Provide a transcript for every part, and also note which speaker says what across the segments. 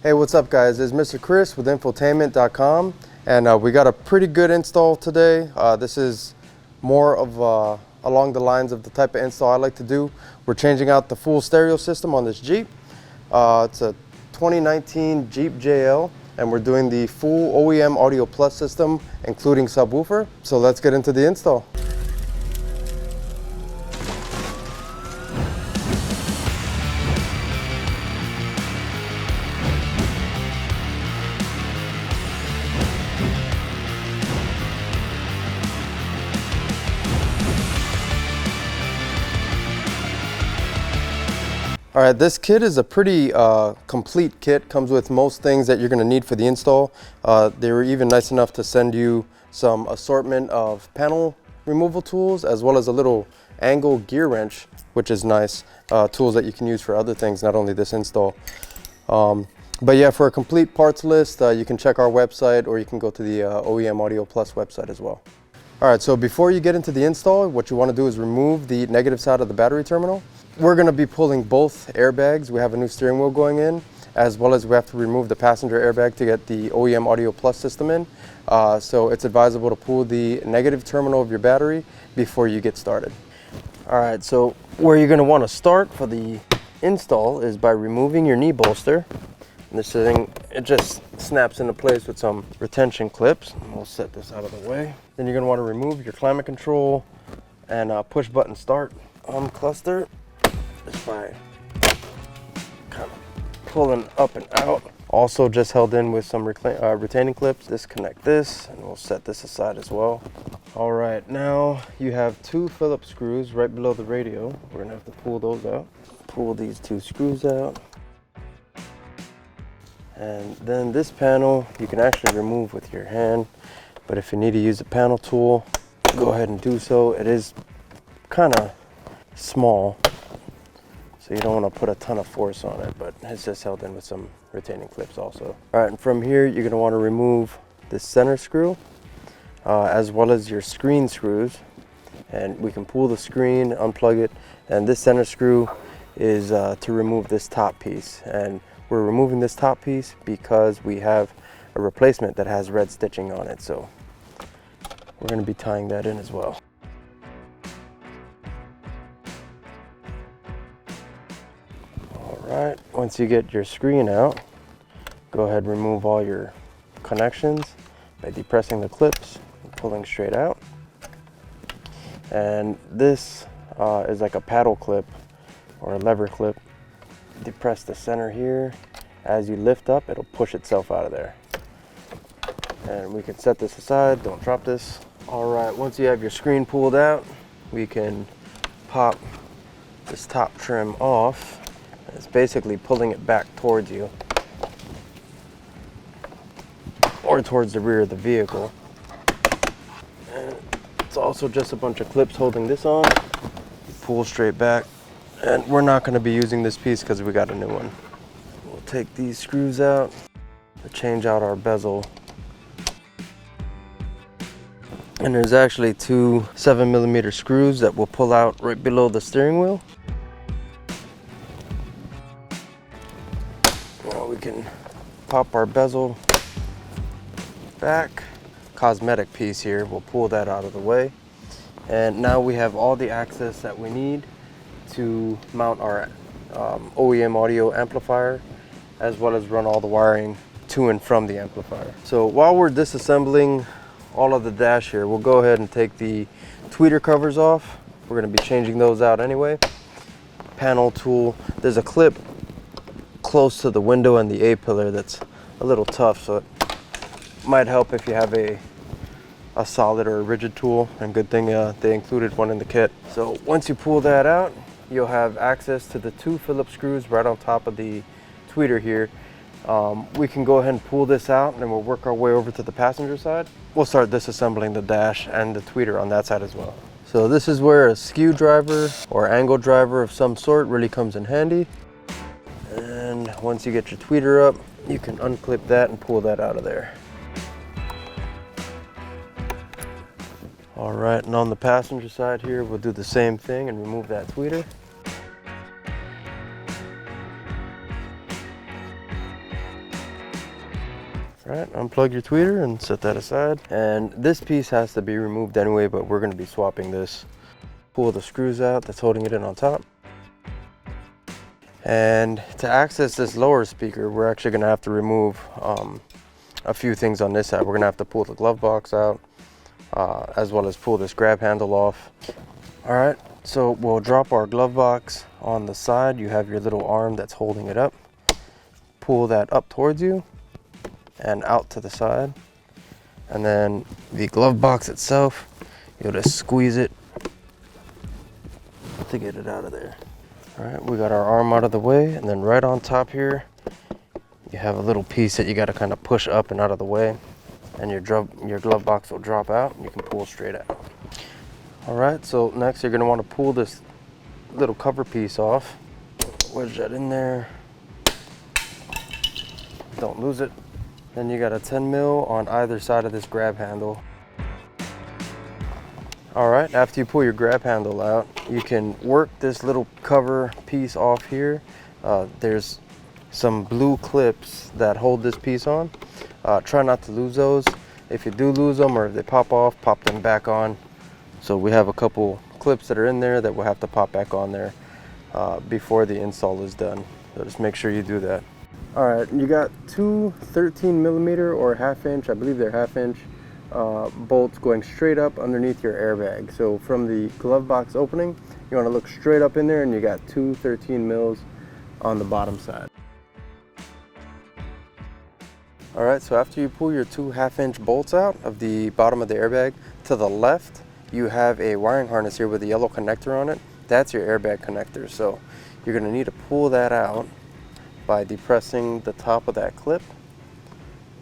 Speaker 1: Hey, what's up guys? It's Mr. Chris with Infotainment.com, and we got a pretty good install today. This is more of along the lines of the type of install I like to do. We're changing out the full stereo system on this Jeep. It's a 2019 Jeep JL, and we're doing the full OEM Audio Plus system, including subwoofer. So let's get into the install. All right, this kit is a pretty complete kit. Comes with most things that you're going to need for the install. They were even nice enough to send you some assortment of panel removal tools, as well as a little angle gear wrench, which is nice. Tools that you can use for other things, not only this install. But yeah, for a complete parts list, you can check our website, or you can go to the OEM Audio Plus website as well. All right, so before you get into the install, what you want to do is remove the negative side of the battery terminal. We're going to be pulling both airbags. We have a new steering wheel going in, as well as we have to remove the passenger airbag to get the OEM Audio Plus system in. So it's advisable to pull the negative terminal of your battery before you get started. All right, so where you're going to want to start for the install is by removing your knee bolster. And this thing, it just snaps into place with some retention clips. We'll set this out of the way. Then you're going to want to remove your climate control and push button start cluster. Just by kind of pulling up and out. Also just held in with some retaining clips. Disconnect this, and we'll set this aside as well. All right, now you have two Phillips screws right below the radio. We're gonna have to pull those out. Pull these two screws out. And then this panel, you can actually remove with your hand, but if you need to use a panel tool, go ahead and do so. It is kind of small, so you don't want to put a ton of force on it, but it's just held in with some retaining clips also. All right, and from here, you're going to want to remove this center screw, as well as your screen screws. And we can pull the screen, unplug it, and this center screw is to remove this top piece. And we're removing this top piece because we have a replacement that has red stitching on it, so we're going to be tying that in as well. Alright, once you get your screen out, go ahead and remove all your connections by depressing the clips and pulling straight out. And this is like a paddle clip or a lever clip. Depress the center here. As you lift up, it'll push itself out of there. And we can set this aside, don't drop this. Alright, once you have your screen pulled out, we can pop this top trim off. It's basically pulling it back towards you, or towards the rear of the vehicle. And it's also just a bunch of clips holding this on. Pull straight back. And we're not going to be using this piece because we got a new one. We'll take these screws out to change out our bezel. And there's actually two 7mm screws that will pull out right below the steering wheel. We can pop our bezel back. Cosmetic piece here, we'll pull that out of the way. And now we have all the access that we need to mount our OEM audio amplifier, as well as run all the wiring to and from the amplifier. So while we're disassembling all of the dash here, we'll go ahead and take the tweeter covers off. We're going to be changing those out anyway. Panel tool, there's a clip close to the window and the A-pillar that's a little tough, so it might help if you have a solid or a rigid tool, and good thing they included one in the kit. So once you pull that out, you'll have access to the two Phillips screws right on top of the tweeter here. We can go ahead and pull this out, and then we'll work our way over to the passenger side. We'll start disassembling the dash and the tweeter on that side as well. So this is where a skew driver or angle driver of some sort really comes in handy. And once you get your tweeter up, you can unclip that and pull that out of there. All right, and on the passenger side here, we'll do the same thing and remove that tweeter. All right, unplug your tweeter and set that aside. And this piece has to be removed anyway, but we're gonna be swapping this. Pull the screws out that's holding it in on top. And to access this lower speaker, we're actually gonna have to remove a few things on this side. We're gonna have to pull the glove box out, as well as pull this grab handle off. All right, so we'll drop our glove box on the side. You have your little arm that's holding it up. Pull that up towards you and out to the side. And then the glove box itself, you'll just squeeze it to get it out of there. All right, we got our arm out of the way, and then right on top here, you have a little piece that you got to kind of push up and out of the way, and your glove box will drop out and you can pull straight out. All right, so next you're going to want to pull this little cover piece off. Wedge that in there. Don't lose it. Then you got a 10 mil on either side of this grab handle. All right, after you pull your grab handle out, you can work this little cover piece off here. There's some blue clips that hold this piece on. Try not to lose those. If you do lose them or if they pop off, pop them back on. So we have a couple clips that are in there that we'll have to pop back on there before the install is done. So just make sure you do that. All right, you got two 13 millimeter or ½ inch, I believe they're ½ inch, bolts going straight up underneath your airbag. So from the glove box opening, you want to look straight up in there, and you got two 13 mils on the bottom side. All right, so after you pull your two ½ inch bolts out of the bottom of the airbag, to the left, you have a wiring harness here with a yellow connector on it. That's your airbag connector. So you're gonna need to pull that out by depressing the top of that clip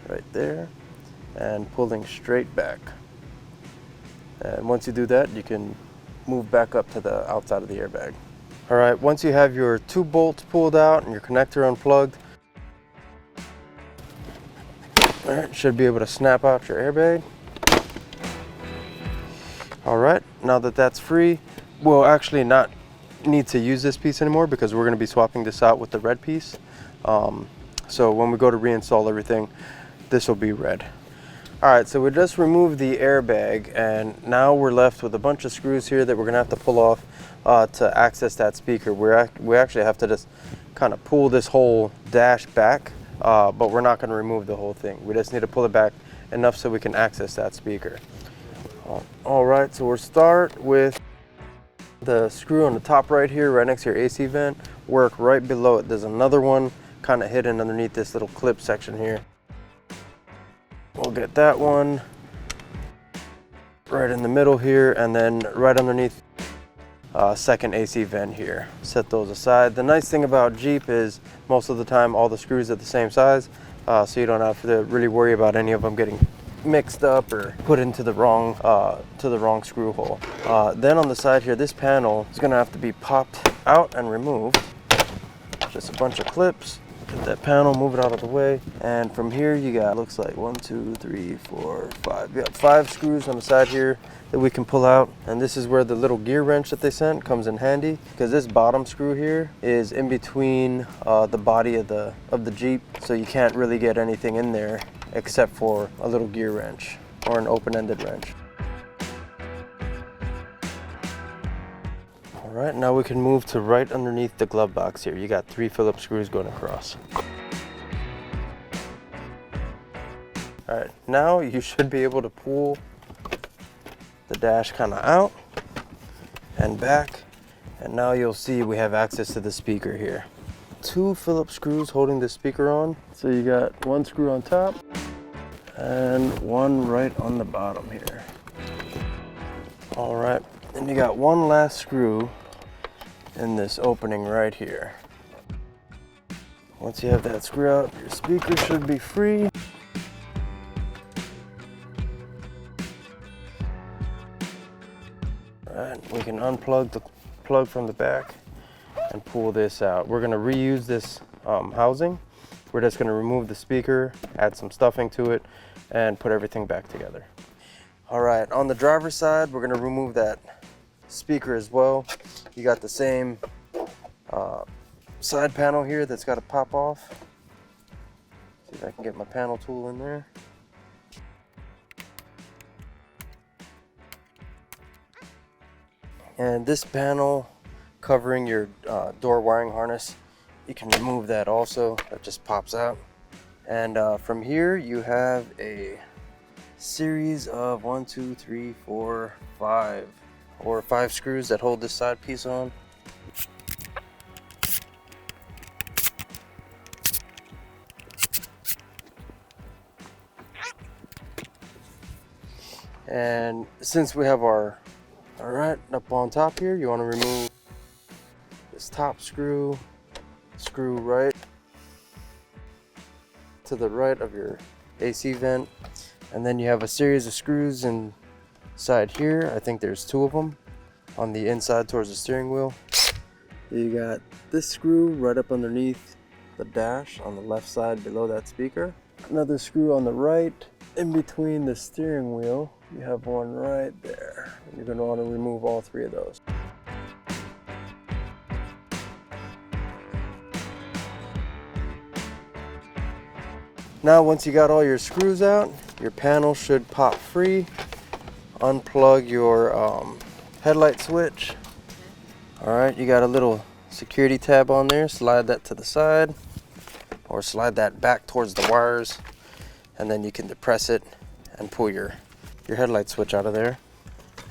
Speaker 1: right there and pulling straight back. And once you do that, you can move back up to the outside of the airbag. All right, once you have your two bolts pulled out and your connector unplugged, all right, should be able to snap out your airbag. All right, now that that's free, we'll actually not need to use this piece anymore because we're gonna be swapping this out with the red piece. So when we go to reinstall everything, this will be red. All right, so we just removed the airbag, and now we're left with a bunch of screws here that we're gonna have to pull off to access that speaker. We actually have to just kind of pull this whole dash back, but we're not gonna remove the whole thing. We just need to pull it back enough so we can access that speaker. All right, so we'll start with the screw on the top right here, right next to your AC vent. Work right below it. There's another one kind of hidden underneath this little clip section here. We'll get that one right in the middle here, and then right underneath second AC vent here. Set those aside. The nice thing about Jeep is most of the time all the screws are the same size, so you don't have to really worry about any of them getting mixed up or put into the wrong screw hole. Then on the side here, this panel is gonna have to be popped out and removed. Just a bunch of clips. Get that panel, move it out of the way. And from here you got, looks like 1, 2, 3, 4, 5. You got 5 screws on the side here that we can pull out. And this is where the little gear wrench that they sent comes in handy, because this bottom screw here is in between the body of the Jeep, so you can't really get anything in there except for a little gear wrench or an open-ended wrench. All right, now we can move to right underneath the glove box here. You got 3 Phillips screws going across. All right, now you should be able to pull the dash kind of out and back, and now you'll see we have access to the speaker here. 2 Phillips screws holding the speaker on. So you got 1 screw on top and 1 right on the bottom here. All right, then you got 1 last screw in this opening right here. Once you have that screw out, your speaker should be free. All right, we can unplug the plug from the back and pull this out. We're gonna reuse this housing. We're just gonna remove the speaker, add some stuffing to it, and put everything back together. All right, on the driver's side, we're gonna remove that speaker as well. You got the same side panel here that's got to pop off. See See if I can get my panel tool in there. And this panel covering your door wiring harness, you can remove that also. That just pops out. And from here you have a series of 5 screws that hold this side piece on. And since we have our right up on top here, you want to remove this top screw right to the right of your AC vent, and then you have a series of screws inside here. I think there's 2 of them on the inside towards the steering wheel. You got this screw right up underneath the dash on the left side below that speaker. Another screw on the right in between the steering wheel. You have one right there. And you're going to want to remove all 3 of those. Now once you got all your screws out, your panel should pop free. Unplug your headlight switch. Alright, you got a little security tab on there. Slide that to the side or slide that back towards the wires, and then you can depress it and pull your headlight switch out of there.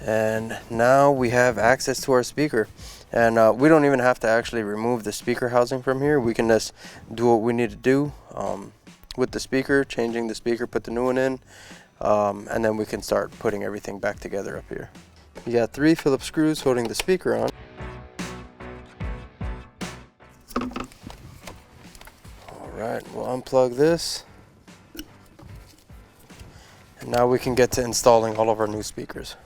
Speaker 1: And now we have access to our speaker, and we don't even have to actually remove the speaker housing from here. We can just do what we need to do with the speaker, changing the speaker, put the new one in, and then we can start putting everything back together up here. You got 3 Phillips screws holding the speaker on. Alright, we'll unplug this. And now we can get to installing all of our new speakers.